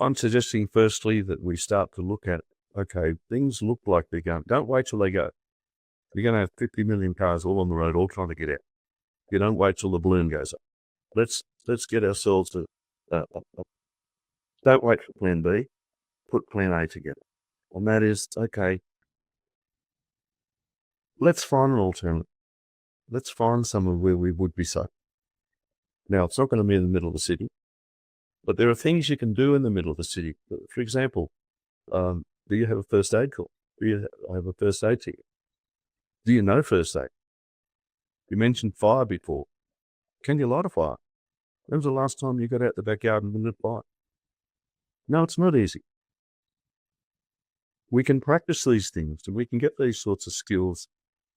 I'm suggesting firstly that we start to look at, okay, things look like they're going. Don't wait till they go. You're going to have 50 million cars all on the road, all trying to get out. You don't wait till the balloon goes up. Let's get ourselves to, don't wait for plan B, put plan A together. And that is, okay, let's find an alternative. Let's find somewhere where we would be safe. Now, it's not going to be in the middle of the city, but there are things you can do in the middle of the city. For example, do you have a first aid call? Do you have a first aid ticket? Do you know first aid? You mentioned fire before. Can you light a fire? When was the last time you got out the backyard and lit a fire? No, it's not easy. We can practice these things and we can get these sorts of skills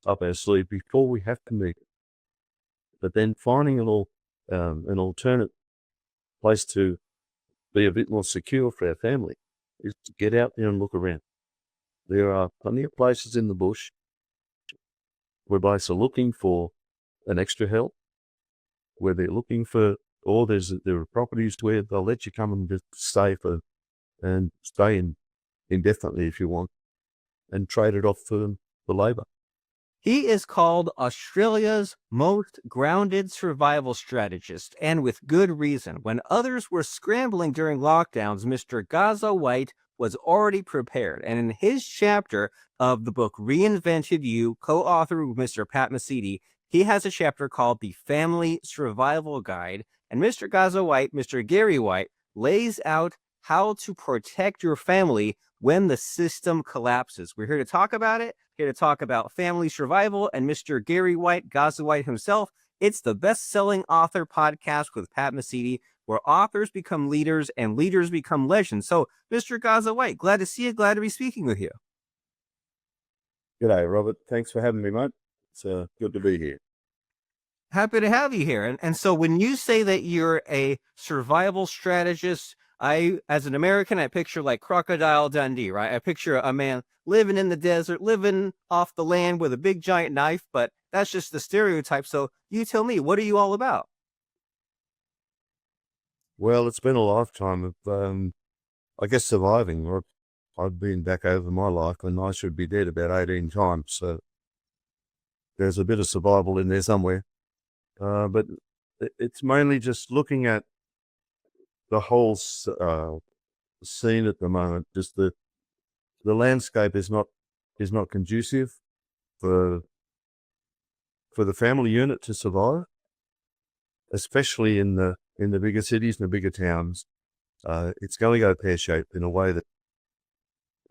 up our sleeve before we have to meet it. But then finding an alternate place to be a bit more secure for our family is to get out there and look around. There are plenty of places in the bush where blokes are looking for an extra help, where they're looking for, or there are properties where they'll let you come and just stay indefinitely if you want, and trade it off for labour. He is called Australia's most grounded survival strategist, and with good reason. When others were scrambling during lockdowns, Mr. Gazza White was already prepared. And in his chapter of the book Reinvented You, co-authored with Mr. Pat Mesiti, he has a chapter called The Family Survival Guide. And Mr. Gazza White, Mr. Gary White, lays out how to protect your family when the system collapses. We're here to talk about it, here to talk about family survival, and Mr. Gary White, Gazza White himself. It's the best-selling author podcast with Pat Mesiti, where authors become leaders and leaders become legends. So, Mr. Gazza White, glad to see you, glad to be speaking with you. G'day, Robert. Thanks for having me, mate. It's good to be here. Happy to have you here. And so when you say that you're a survival strategist, as an American, I picture like Crocodile Dundee, right? I picture a man living in the desert, living off the land with a big giant knife, but that's just the stereotype. So you tell me, what are you all about? Well, it's been a lifetime of, I guess, surviving. I've been back over my life and I should be dead about 18 times. So there's a bit of survival in there somewhere. But it's mainly just looking at the whole scene at the moment. Just the landscape is not conducive for the family unit to survive, especially in the bigger cities and the bigger towns. It's going to go pear-shaped in a way that,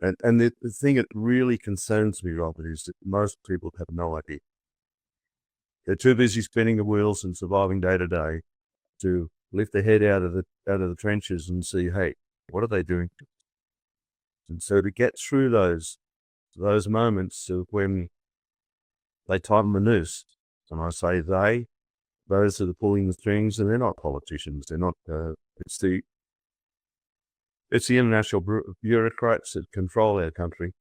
and the thing that really concerns me, Robert, is that most people have no idea. They're too busy spinning the wheels and surviving day to day to lift their head out of the trenches and see, hey, what are they doing? And so to get through those moments of when they tighten the noose, and I say those that are pulling the strings, and they're not politicians. They're not. It's the international bureaucrats that control our country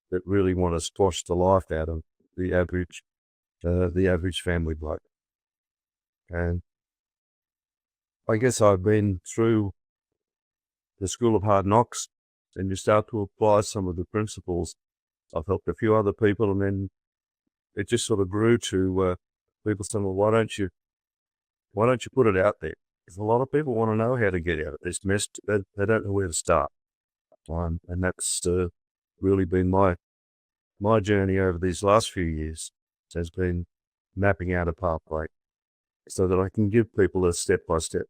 that really want to squash the life out of the average family bloke. And I guess I've been through the school of hard knocks, and you start to apply some of the principles. I've helped a few other people, and then it just sort of grew to people saying, well, why don't you put it out there? Because a lot of people want to know how to get out of this mess. They don't know where to start. And that's really been my journey over these last few years, has been mapping out a pathway so that I can give people a step-by-step.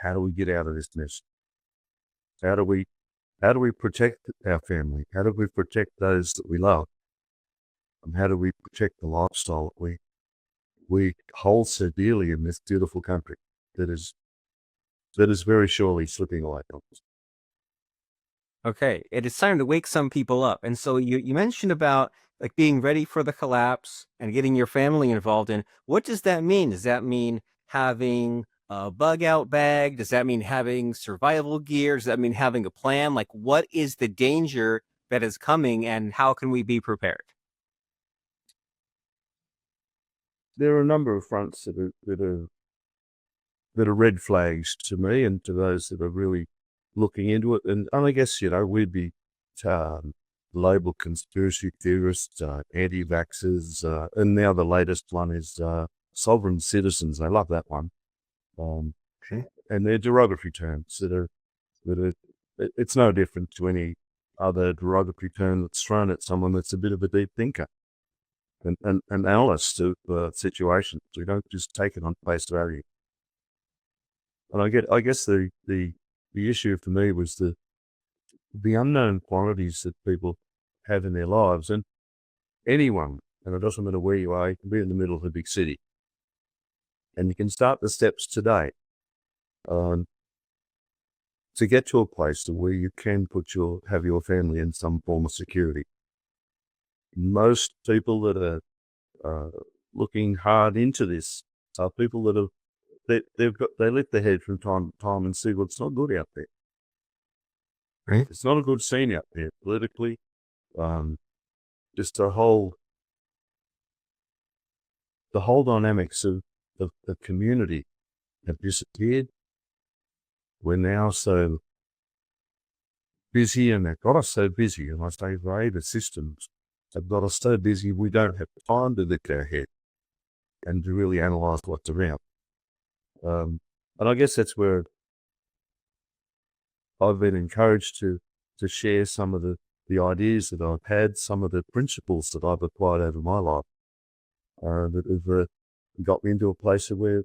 How do we get out of this mess? How do we protect our family? How do we protect those that we love? And how do we protect the lifestyle that we hold so dearly in this beautiful country that is very surely slipping away from us? Okay, it is time to wake some people up. And so you mentioned about like being ready for the collapse and getting your family involved in. What does that mean? Does that mean having a bug out bag? Does that mean having survival gear? Does that mean having a plan? Like, what is the danger that is coming and how can we be prepared? There are a number of fronts that are red flags to me and to those that are really looking into it. And I guess, we'd be labeled conspiracy theorists, anti-vaxxers, and now the latest one is sovereign citizens. I love that one. Okay. And they're derogatory terms it's no different to any other derogatory term that's thrown at someone that's a bit of a deep thinker and analyst of situations. We don't just take it on face value. And I guess the issue for me was the unknown qualities that people have in their lives. And anyone, and it doesn't matter where you are, you can be in the middle of a big city. And you can start the steps today to get to a place to where you can have your family in some form of security. Most people that are looking hard into this are people that they lift their head from time to time and see what's not good out there. Right. It's not a good scene out there politically. Just the whole dynamics of the community have disappeared. We're now so busy, and they've got us so busy, and I say the systems have got us so busy we don't have time to lift our head and to really analyse what's around. And I guess that's where I've been encouraged to share some of the ideas that I've had, some of the principles that I've applied over my life that have got me into a place where,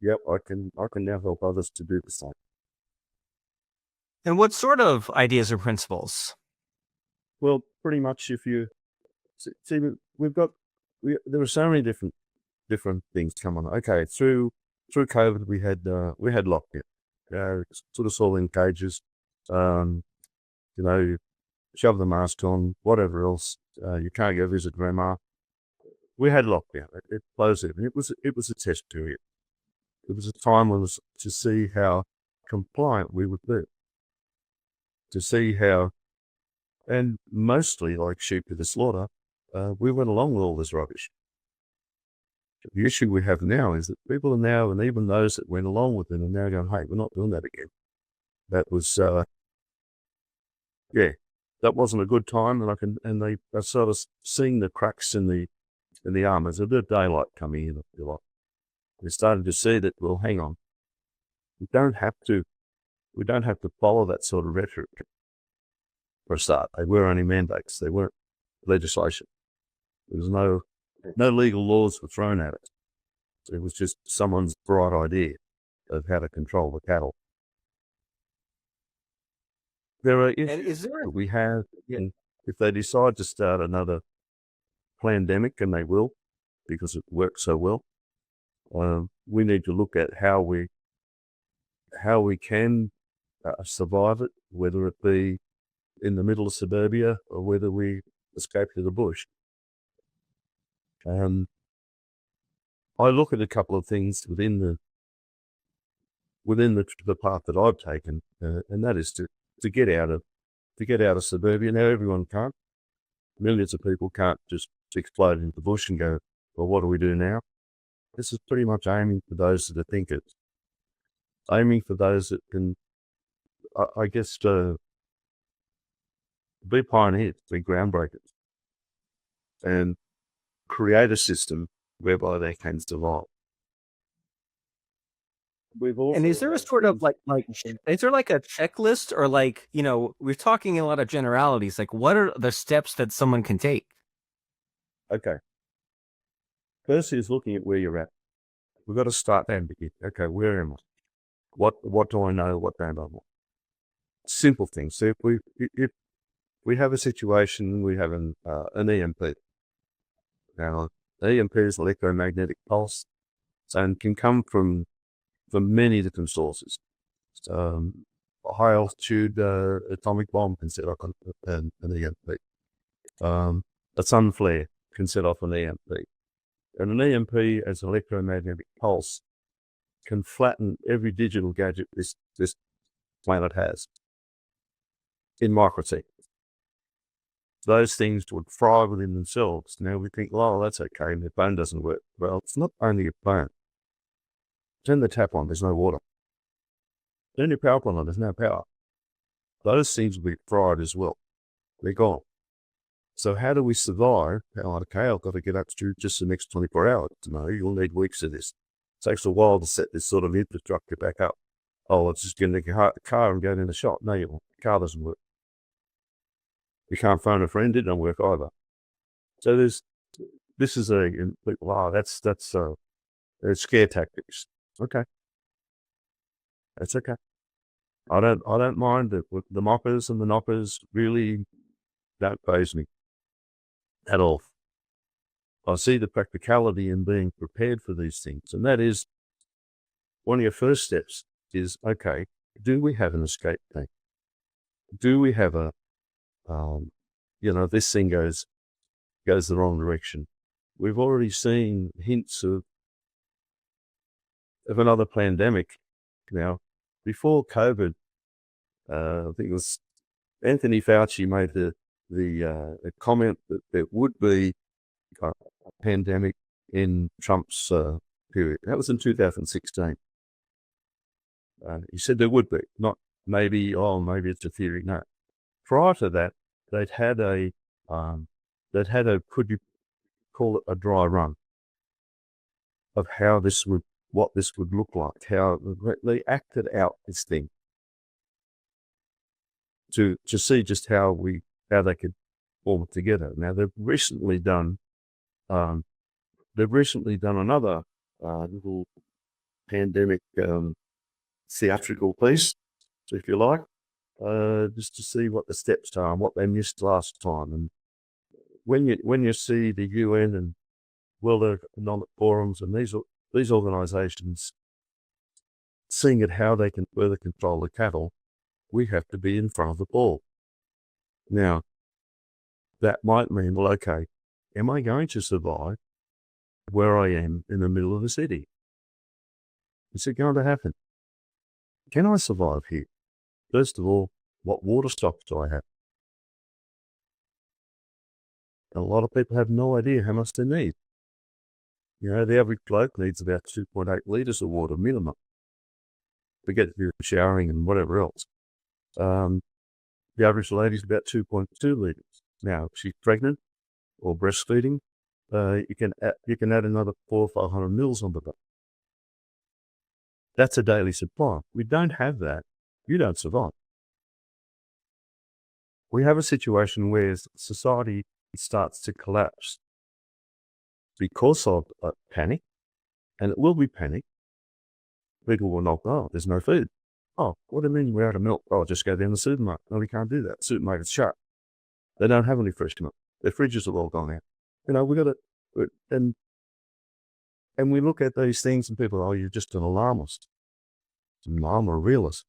yep, I can now help others to do the same. And what sort of ideas or principles? Well, pretty much if you see, there were so many different things come on. Okay, through COVID, we had lockdown. Sort of all in cages. Shove the mask on, whatever else. You can't go visit grandma. We had lockdown. It closed it, and it was a test period. It was a time to see how compliant we would be, to see how, and mostly like sheep to the slaughter, we went along with all this rubbish. The issue we have now is that people are now, and even those that went along with it, are now going, "Hey, we're not doing that again." That was, that wasn't a good time, and they are sort of seeing the cracks in the armor. There's a bit of daylight coming in, if you like. We're starting to see that. Well, hang on, we don't have to follow that sort of rhetoric. For a start, they were only mandates; they weren't legislation. There was no legal laws were thrown at it. It was just someone's bright idea of how to control the cattle. There are issues that we have, and if they decide to start another pandemic, and they will, because it works so well, we need to look at how we can survive it, whether it be in the middle of suburbia or whether we escape to the bush. I look at a couple of things within the path that I've taken, and that is to get out of suburbia. Now everyone can't. Millions of people can't just explode into the bush and go, well, what do we do now? This is pretty much aiming for those that are thinkers, aiming for those that can, I guess, be pioneers, be groundbreakers, and create a system whereby they can survive. And is there a sort of is there like a checklist, or we're talking a lot of generalities, like what are the steps that someone can take? Okay. First is looking at where you're at. We've got to start and begin. Okay, where am I? What do I know? What don't I know? Simple things. So if we have a situation, we have an EMP. Now, EMP is electromagnetic pulse, and can come from many different sources. A high altitude atomic bomb can set off an EMP. A sun flare can set off an EMP. And an EMP, as an electromagnetic pulse, can flatten every digital gadget this planet has in microseconds. Those things would fry within themselves. Now we think, oh, that's okay, and their phone doesn't work. Well, it's not only your phone. Turn the tap on, there's no water. Turn your power plant on, there's no power. those things will be fried as well. They're gone. So how do we survive? Okay, I've got to get up to just the next 24 hours. No, you'll need weeks of this. It takes a while to set this sort of infrastructure back up. Oh, it's just getting a car and going in the shop. No, the car doesn't work. You can't phone a friend, it doesn't work either. So this is it's scare tactics. Okay. That's okay. I don't mind it. The mockers and the knockers really don't faze me at all. I see the practicality in being prepared for these things. And that is one of your first steps is, okay, do we have an escape plan? Do we have this thing goes the wrong direction? We've already seen hints of another pandemic. Now, before COVID, I think it was Anthony Fauci made the comment that there would be a pandemic in Trump's period. That was in 2016. He said there would be, not maybe it's a theory. No. Prior to that, they'd had could you call it a dry run of what this would look like, how they acted out this thing to see just how they could form it together. Now they've recently done another little pandemic theatrical piece, if you like, just to see what the steps are and what they missed last time. And when you see the UN and World Economic Forums and these organisations seeing at how they can further control the cattle, we have to be in front of the ball. Now, that might mean, well, okay, am I going to survive where I am in the middle of the city? Is it going to happen? Can I survive here? First of all, what water stocks do I have? And a lot of people have no idea how much they need. The average bloke needs about 2.8 litres of water minimum. Forget if you're showering and whatever else. The average lady's about 2.2 litres. Now, if she's pregnant or breastfeeding, you can add another 400 or 500 mils onto that. That's a daily supply. We don't have that. You don't survive. We have a situation where society starts to collapse because of panic, and it will be panic. People will not, there's no food. Oh, what do you mean we're out of milk? Oh, just go down to the supermarket. No, we can't do that. The supermarket's shut. They don't have any fresh milk. Their fridges have all gone out. We got to, and we look at these things and people, you're just an alarmist. No, I'm a realist.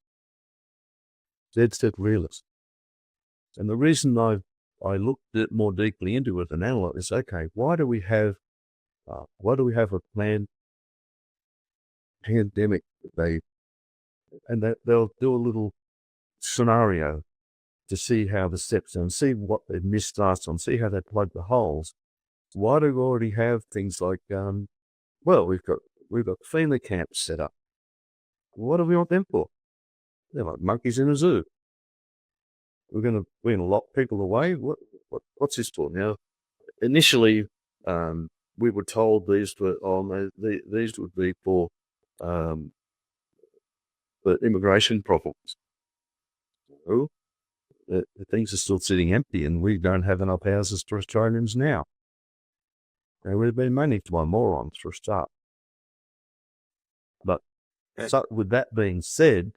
Dead set realist. And the reason I looked more deeply into it and analyzed is, okay, why do we have a planned pandemic? They'll do a little scenario to see how the steps and see what they missed last time, see how they plug the holes. Why do we already have things like, we've got FEMA camps set up. What do we want them for? They're like monkeys in a zoo. We're gonna lock people away. What's this for? Now, initially, we were told these would be for immigration problems. Oh, the things are still sitting empty, and we don't have enough houses for Australians now. There would have been money to buy more on for a start. But so with that being said,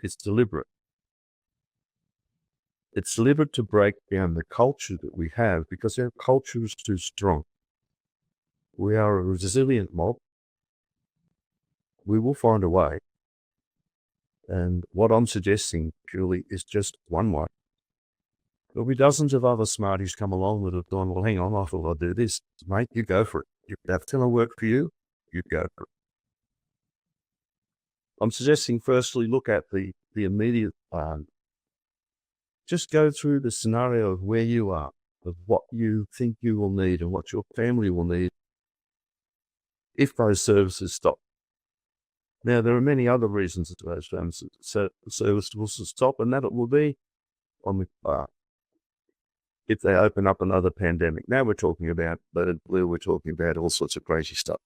it's deliberate. It's deliberate to break down the culture that we have because our culture is too strong. We are a resilient mob. We will find a way. And what I'm suggesting purely is just one way. There'll be dozens of other smarties come along that have gone, well, hang on, I thought I'd do this. Mate, you go for it. If that's going to work for you, you go for it. I'm suggesting firstly, look at the immediate just go through the scenario of where you are, of what you think you will need and what your family will need if those services stop. Now, there are many other reasons that those service will stop, and that it will be on the if they open up another pandemic. Now we're talking about bird flu, we're talking about all sorts of crazy stuff.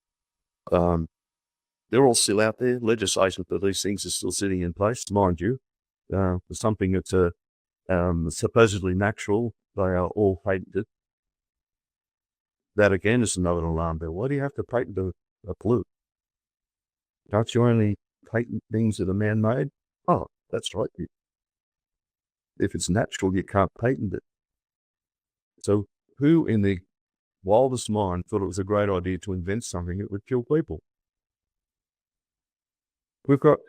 They're all still out there. Legislation for these things is still sitting in place, mind you. For something that's supposedly natural, they are all patented. That again is another alarm bell. Why do you have to patent a flu? Don't you only patent things that are man-made? Oh, that's right. If it's natural, you can't patent it. So who in the wildest mind thought it was a great idea to invent something that would kill people? We've got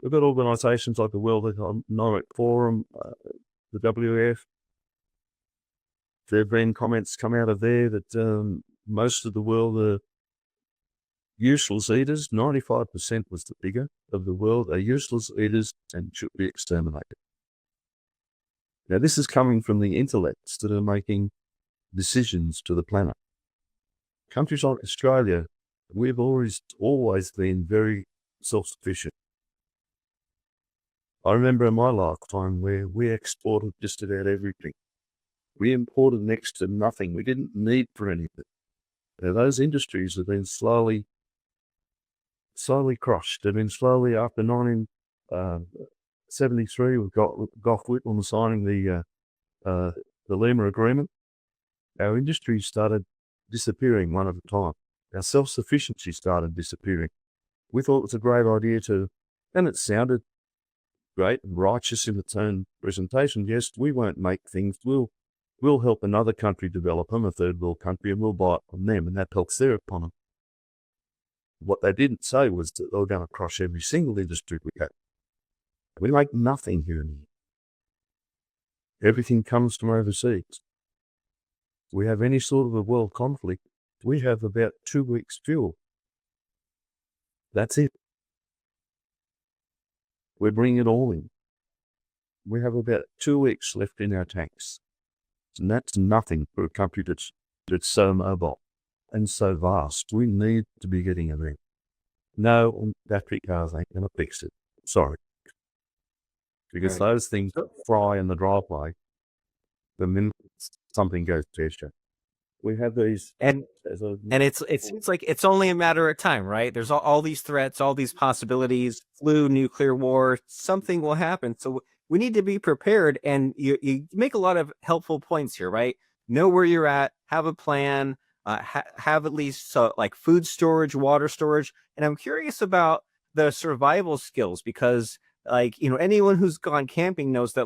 organisations like the World Economic Forum, the WEF. There have been comments come out of there that most of the world are useless eaters. 95% was the figure of the world are useless eaters and should be exterminated. Now, this is coming from the intellects that are making decisions to the planet. Countries like Australia, we've always been very self-sufficient. I remember in my lifetime where we exported just about everything. We imported next to nothing. We didn't need for anything. Now, those industries have been slowly crushed. They've been slowly, after 1973, we've got Gough Whitlam signing the Lima Agreement. Our industries started disappearing one at a time. Our self-sufficiency started disappearing. We thought it was a great idea and it sounded great and righteous in its own presentation. Yes, we won't make things. We'll help another country develop them, a third world country, and we'll buy it from them, and that helps their economy. What they didn't say was that they were going to crush every single industry we have. We make nothing here in the Everything comes from overseas. We have any sort of a world conflict, we have about 2 weeks fuel. That's it. We're bringing it all in. We have about 2 weeks left in our tanks. And that's nothing for a country that's so mobile and so vast. We need to be getting it in. No, battery cars ain't going to fix it. Sorry. Because those things fry in the driveway the minute something goes pear-shaped. We have these... And it seems like it's only a matter of time, right? There's all these threats, all these possibilities, flu, nuclear war, something will happen. So we need to be prepared. And you make a lot of helpful points here, right? Know where you're at, have a plan, have at least like food storage, water storage. And I'm curious about the survival skills because anyone who's gone camping knows that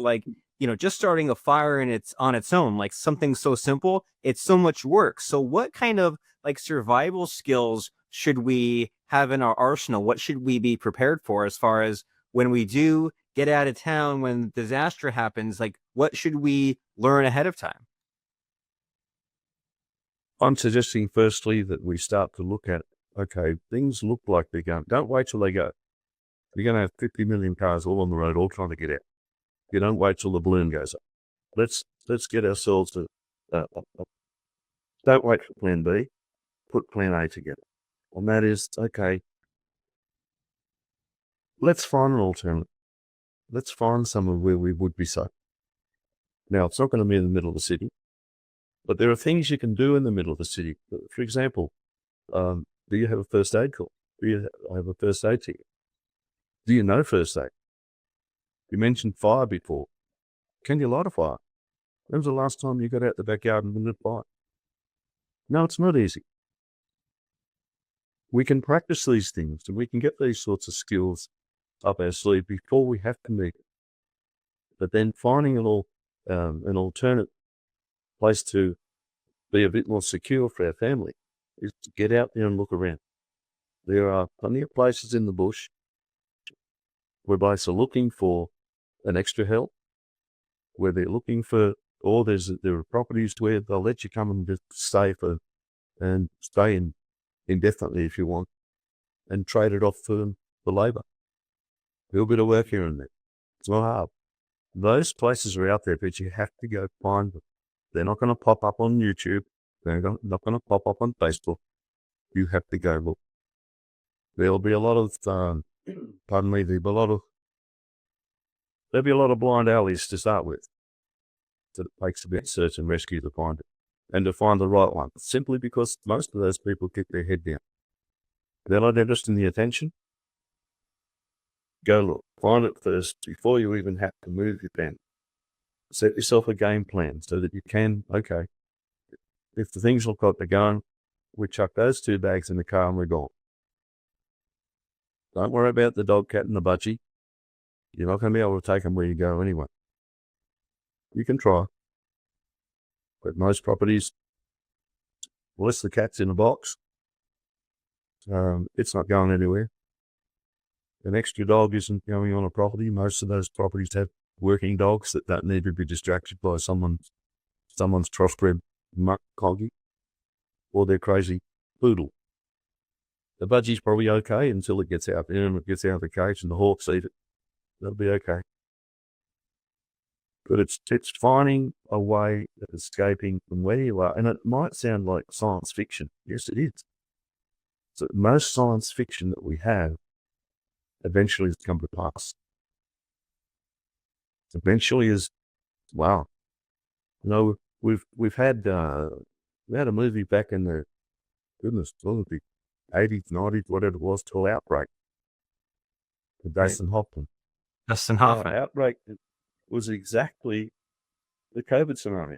just starting a fire and it's on its own, like something so simple, it's so much work. So what kind of survival skills should we have in our arsenal? What should we be prepared for as far as when we do get out of town, when disaster happens, what should we learn ahead of time? I'm suggesting firstly that we start to look at, okay, things look like they're going. Don't wait till they go. You're going to have 50 million cars all on the road, all trying to get out. You don't wait till the balloon goes up. Let's get ourselves to, don't wait for plan B, put plan A together. And that is, okay, let's find an alternative. Let's find somewhere where we would be safe. Now, it's not going to be in the middle of the city, but there are things you can do in the middle of the city. For example, do you have a first aid call? Do you have a first aid ticket? Do you know first aid? You mentioned fire before. Can you light a fire? When was the last time you got out the backyard and lit a fire? No, it's not easy. We can practice these things and we can get these sorts of skills up our sleeve before we have to meet it. But then finding an alternate place to be a bit more secure for our family is to get out there and look around. There are plenty of places in the bush where blokes are looking for an extra help, where they're looking for, or there are properties where they'll let you come and just stay indefinitely if you want, and trade it off for labour. A little bit of work here and there. It's not hard. Those places are out there, but you have to go find them. They're not going to pop up on YouTube. They're not going to pop up on Facebook. You have to go look. there'll be a lot of, pardon me, there'll be a lot of blind alleys to start with. So it takes a bit of search and rescue to find it, and to find the right one, simply because most of those people keep their head down. They're not interested in the attention. Go look, find it first before you even have to move your pen. Set yourself a game plan so that you can, okay, if the things look like they're going, we chuck those 2 bags in the car and we're gone. Don't worry about the dog, cat, and the budgie. You're not going to be able to take them where you go anyway. You can try, but most properties, unless the cat's in a box, it's not going anywhere. An extra dog isn't going on a property. Most of those properties have working dogs that don't need to be distracted by someone's crossbred muck coggy or their crazy poodle. The budgie's probably okay until it gets out there and it gets out of the cage and the hawks eat it. That'll be okay. But it's finding a way of escaping from where you are. And it might sound like science fiction. Yes, it is. So most science fiction that we have eventually has come to pass. Eventually is, wow. You know, we've had we had a movie back in the, goodness, the 80s, 90s, whatever it was, called Outbreak. With Dustin Hoffman. Dustin Hoffman. Outbreak was exactly the COVID scenario.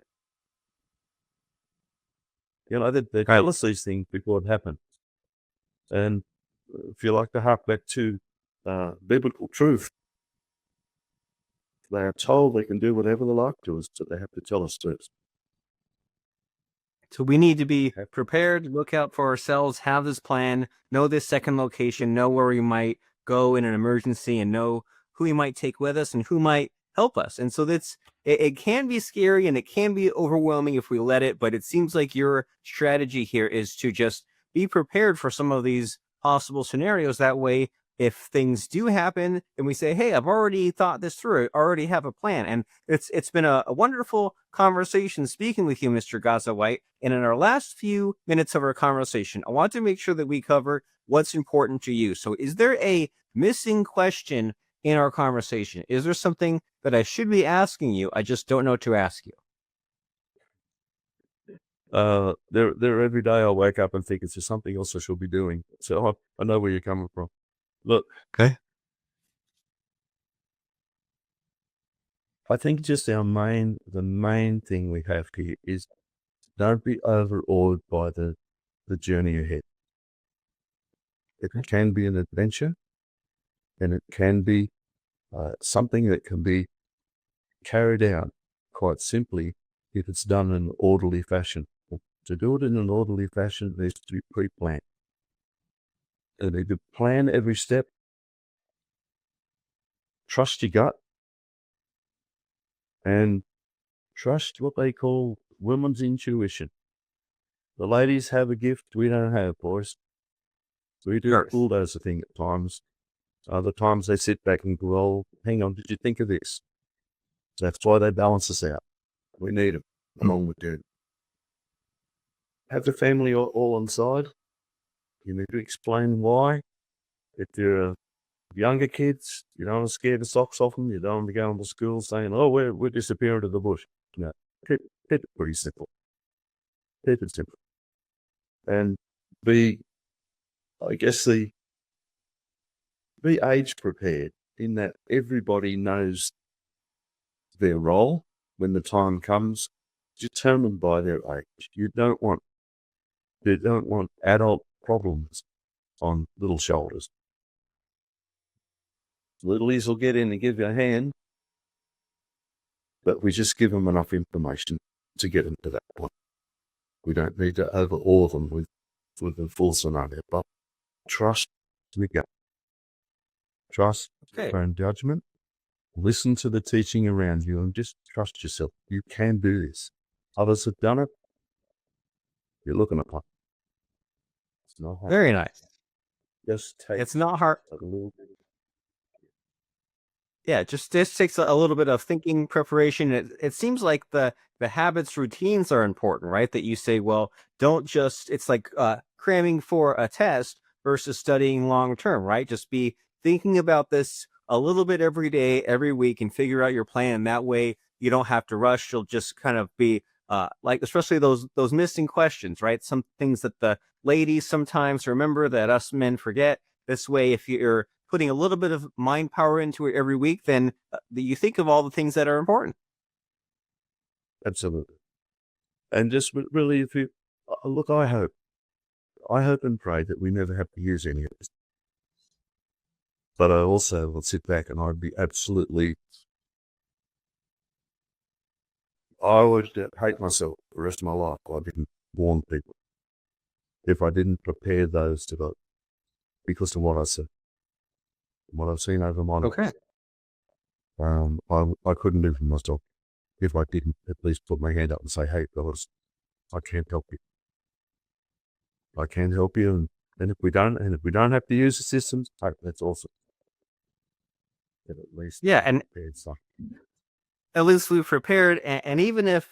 You know, they tell us these things before it happened. And if you like to hark back to biblical truth, they are told they can do whatever they like to us, so they have to tell us first. So we need to be prepared, look out for ourselves, have this plan, know this second location, know where we might go in an emergency, and know who we might take with us and who might help us. And so it can be scary and it can be overwhelming if we let it, but it seems like your strategy here is to just be prepared for some of these possible scenarios. That way, if things do happen and we say, hey, I've already thought this through, I already have a plan. And it's been a wonderful conversation speaking with you, Mr. Gazza White. And in our last few minutes of our conversation, I want to make sure that we cover what's important to you. So is there a missing question in our conversation? Is there something that I should be asking you? I just don't know what to ask you. There every day I wake up and think it's just something else I should be doing. So I know where you're coming from. Look, Okay. I think just the main thing we have here is don't be overawed by the journey ahead. It can be an adventure, and it can be something that can be carried out quite simply if it's done in an orderly fashion. To do it in an orderly fashion, it needs to be pre-planned. You need to plan every step. Trust your gut. And trust what they call women's intuition. The ladies have a gift we don't have, boys. We do a bulldozer thing at times. Other times they sit back and go, well, hang on, did you think of this? That's why they balance us out. We need them along with them. Have the family all on side. You need to explain why. If you're younger kids, you don't want to scare the socks off them. You don't want to go into school saying, oh, we're disappearing to the bush. No, keep it pretty simple. Keep it simple. And be age prepared in that everybody knows their role when the time comes, determined by their age. You don't want adult problems on little shoulders. Littlies will get in and give you a hand, but we just give them enough information to get them to that point. We don't need to overawe them with the full scenario, but trust your gut. Trust your own judgment. Listen to the teaching around you and just trust yourself. You can do this. Others have done it. You're looking at it. It's not hard. Very nice. Just take it's not hard. a little bit. Yeah, just this takes a little bit of thinking, preparation. It seems like the habits, routines are important, right? That you say, well, don't just, it's like cramming for a test versus studying long term, right? Just be thinking about this a little bit every day, every week, and figure out your plan. That way, you don't have to rush. You'll just kind of be like, especially those missing questions, right? Some things that the ladies sometimes remember that us men forget. This way, if you're putting a little bit of mind power into it every week, then you think of all the things that are important. Absolutely. And just really, if you look, I hope and pray that we never have to use any of this. But I also will sit back and I'd be I would hate myself the rest of my life if I didn't warn people, if I didn't prepare those to vote because of what I said, what I've seen over my life. Okay. I couldn't live with myself if I didn't at least put my hand up and say, hey, fellas, I can't help you. I can't help you. And if we don't have to use the systems, hey, that's awesome. But at least Yeah, and prepared stuff. at least we've prepared. And even if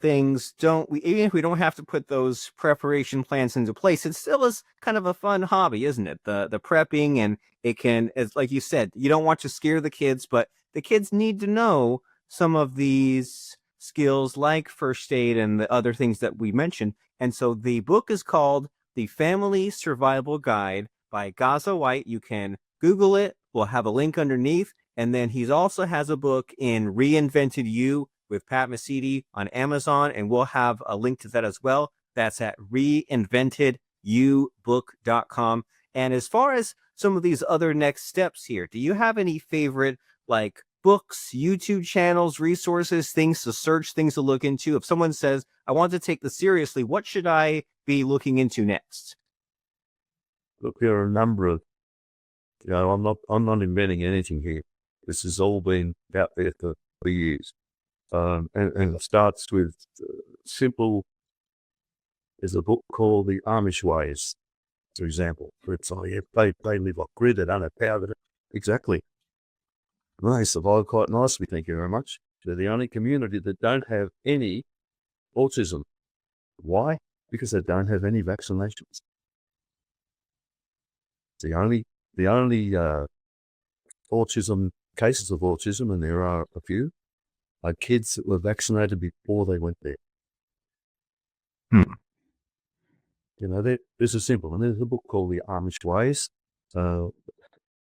things don't, even if we don't have to put those preparation plans into place, it still is kind of a fun hobby, isn't it? The prepping, and it can, as like you said, you don't want to scare the kids, but the kids need to know some of these skills like first aid and the other things that we mentioned. And so the book is called The Family Survival Guide by Gazza White. You can Google it. We'll have a link underneath. And then he also has a book in Reinvented You with Pat Mesiti on Amazon, and we'll have a link to that as well. That's at reinventedyobook.com. And as far as some of these other next steps here, do you have any favorite like books, YouTube channels, resources, things to search, things to look into? If someone says, I want to take this seriously, what should I be looking into next? Look, there are a number of, I'm not inventing anything here. This has all been out there for years. And it starts with simple. There's a book called The Amish Ways, for example. It's they live off grid, they don't have power. Exactly. They survive quite nicely, thank you very much. They're the only community that don't have any autism. Why? Because they don't have any vaccinations. The only autism cases of autism, and there are a few, are kids that were vaccinated before they went there. This is simple. And there's a book called The Amish Ways.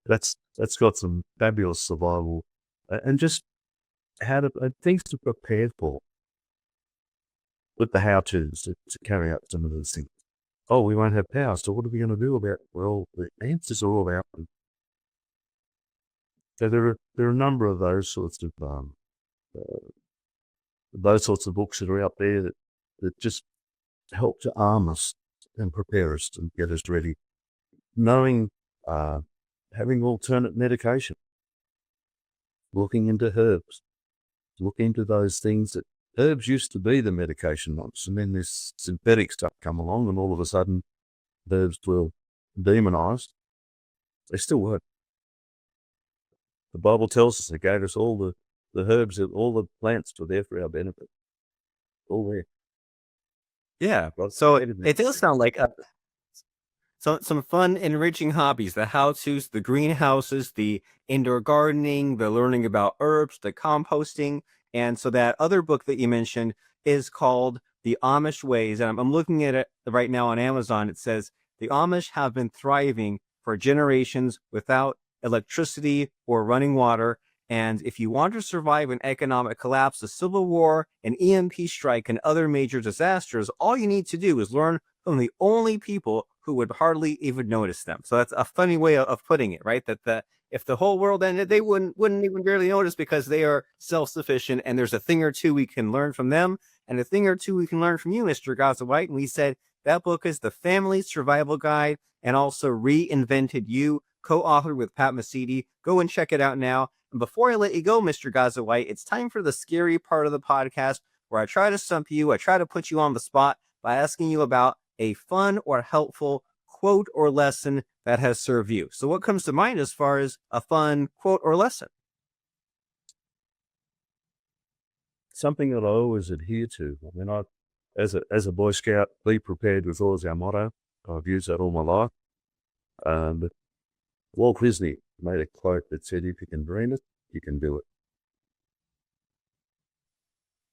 That's got some fabulous survival and just things to prepare for, with the how-tos to carry out some of those things. Oh, we won't have power, so what are we going to do about it? Well, the answers are all out. So there are a number of those sorts of books that are out there that just help to arm us and prepare us and get us ready. Knowing, having alternate medication, looking into herbs, looking into those things that herbs used to be the medication once, and then this synthetic stuff come along, and all of a sudden, herbs were demonized. They still work. The Bible tells us it gave us all the herbs, all the plants were there for our benefit. All there. Yeah. So it does sound like some fun, enriching hobbies, the how-tos, the greenhouses, the indoor gardening, the learning about herbs, the composting. And so that other book that you mentioned is called The Amish Ways. And I'm looking at it right now on Amazon. It says, the Amish have been thriving for generations without electricity or running water. And if you want to survive an economic collapse, a civil war, an EMP strike, and other major disasters, all you need to do is learn from the only people who would hardly even notice them. So that's a funny way of putting it, right? That if the whole world ended, they wouldn't even barely notice, because they are self-sufficient, and there's a thing or two we can learn from them, and a thing or two we can learn from you, Mr. Gazza White. And we said that book is The Family Survival Guide, and also Reinvented You, co-authored with Pat Mesiti. Go and check it out now. And before I let you go, Mr. Gazza White, it's time for the scary part of the podcast, where I try to stump you. I try to put you on the spot by asking you about a fun or helpful quote or lesson that has served you. So what comes to mind as far as a fun quote or lesson? Something that I always adhere to. I mean, as a Boy Scout, be prepared was always our motto. I've used that all my life. But Walt Disney made a quote that said, if you can dream it, you can do it.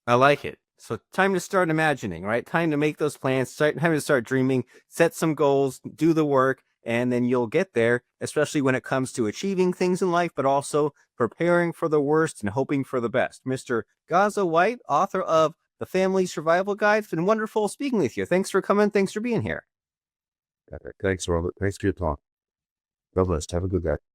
I like it. So time to start imagining, right? Time to make those plans, time to start dreaming, set some goals, do the work, and then you'll get there, especially when it comes to achieving things in life, but also preparing for the worst and hoping for the best. Mr. Gazza White, author of The Family Survival Guide, it's been wonderful speaking with you. Thanks for coming. Thanks for being here. Thanks, Robert. Thanks for your time. God bless. Have a good day.